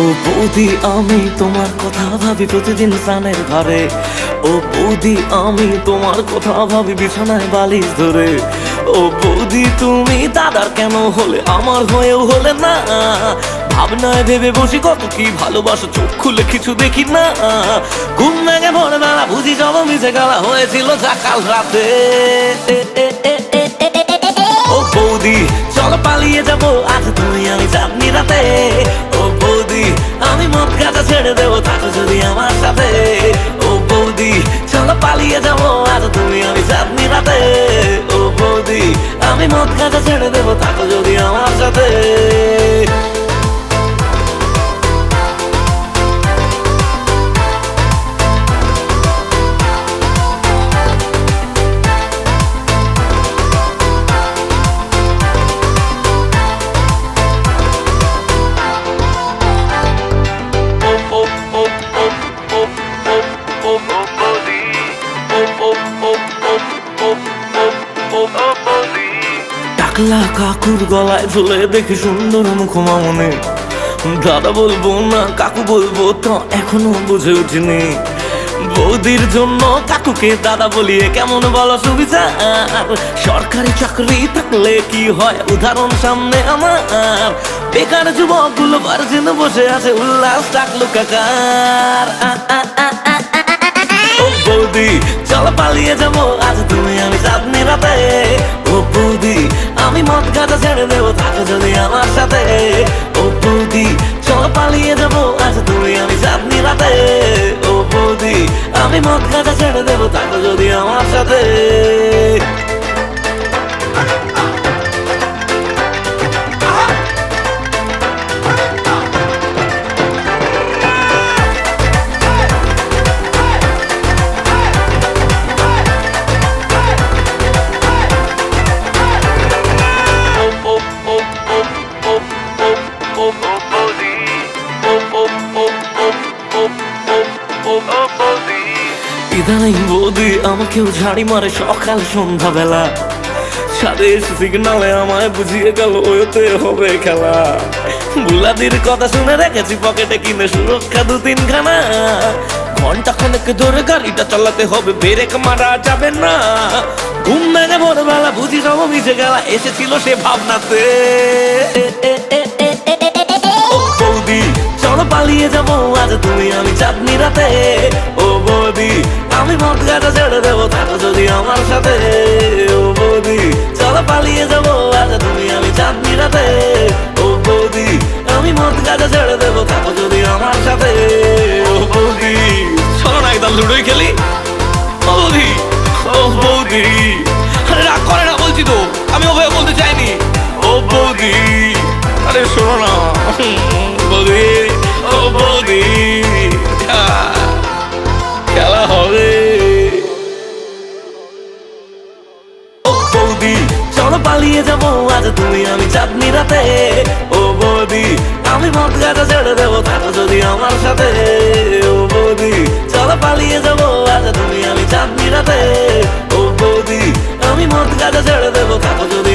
ও বৌদি আমি তোমার কথা ভাবি প্রতিদিন স্নানের ঘরে। ও বৌদি আমি তোমার কথা ভাবি বিছানায় বালিশ ধরে। ও বৌদি তুমি দাদার কেন হলে আমার হয়েও হলে না। ভাবনায় ভেবে বসি কত কি ভালোবাসো, চোখ খুলে কিছু দেখি না। ঘুম ভেঙে ভোরবেলা বুঝি সব মিশে গেলা হয়েছিল যা কাল রাতে। ও বৌদি চলো পালিয়ে যাবো আজ তুমি আমি চাঁদনি রাতে। ও বৌদি আমি মদ গাঁজা ছেড়ে দেবো থাকো যদি আমার সাথে। ও বৌদি চলো পালিয়ে যাবো আজ তুমি আমি চাঁদনি রাতে। ও বৌদি আমি মদ গাঁজা ছেড়ে দেবো থাকো যদি আমার সাথে। টাকলা কাকুর গলায় ঝুলে দেখি সুন্দর মুখমামনি। দাদা বলবো না কাকু বলবো তো এখনো বুঝে উঠিনি। বৌদির জন্য কাকুকে দাদা বলিয়ে কেমন বলো সুবিধা। সরকারি চাকরি থাকলে কি হয় উদাহরণ সামনে আমার। বেকার যুবক গুলো ভার্জিন বসে আছে উল্লাস ডাকলো কাকার। ও বৌদি চলো পালিয়ে যাবো আজ তুমি আমি চাঁদনি রাতে। ও বৌদি আমি মদ গাঁজা ছেড়ে দেবো থাকো যদি আমার সাথে। ও বৌদি চলো পালিয়ে যাবো আজ তুমি আমি চাঁদনি রাতে। ও বৌদি আমি মদ গাঁজা ছেড়ে দেবো থাকো যদি আমার সাথে। ইদানিং বৌদি আমাকেও ঝাড়ি মারে সকাল সন্ধ্যা বেলা। সাদে সিগনালে আমায় বুঝিয়ে গেল ওতে হবে খেলা। বুলাদির কথা শুনে রেখেছি পকেটে কিনে সুরক্ষা 2-3খানা। ঘন্টা খানেক ধরে গাড়িটা চালাতে হবে ব্রেক মারা যাবে না। ঘুম ভেঙে ভোরবেলা বুঝি সব মিশে গেলা এসেছিল সে ভাবনাতে। ও বৌদি চলো পালিয়ে যাবো আজ তুমি আমি চাঁদনি রাতে। ও বৌদি আমি মদ গাঁজা ছেড়ে দেবো থাকো যদি আমার সাথে। ও বৌদি চলো পালিয়ে যাবো আজ তুমি আমি চাঁদনি রাতে। ও বৌদি আমি মদ গাঁজা ছেড়ে দেবো থাকো যদি আমার সাথে। ও বৌদি চলো না একদম লুডোই খেলি। ও বৌদি ও বৌদি আরে রাগ করে না বলছি তো, আমি ওভাবে বলতে চাইনি। ও বৌদি আরে শোনো না বৌদি। ও বৌদি খেলা হবে। ও বৌদি চলো পালিয়ে যাবো আজ তুমি আমি চাঁদনি রাতে। ও বৌদি আমি মদ গাঁজা ছেড়ে দেবো থাকো যদি আমার সাথে। ও বৌদি চলো পালিয়ে যাবো আজ তুমি আমি চাঁদনি রাতে। ও বৌদি আমি মদ গাঁজা ছেড়ে দেবো থাকো যদি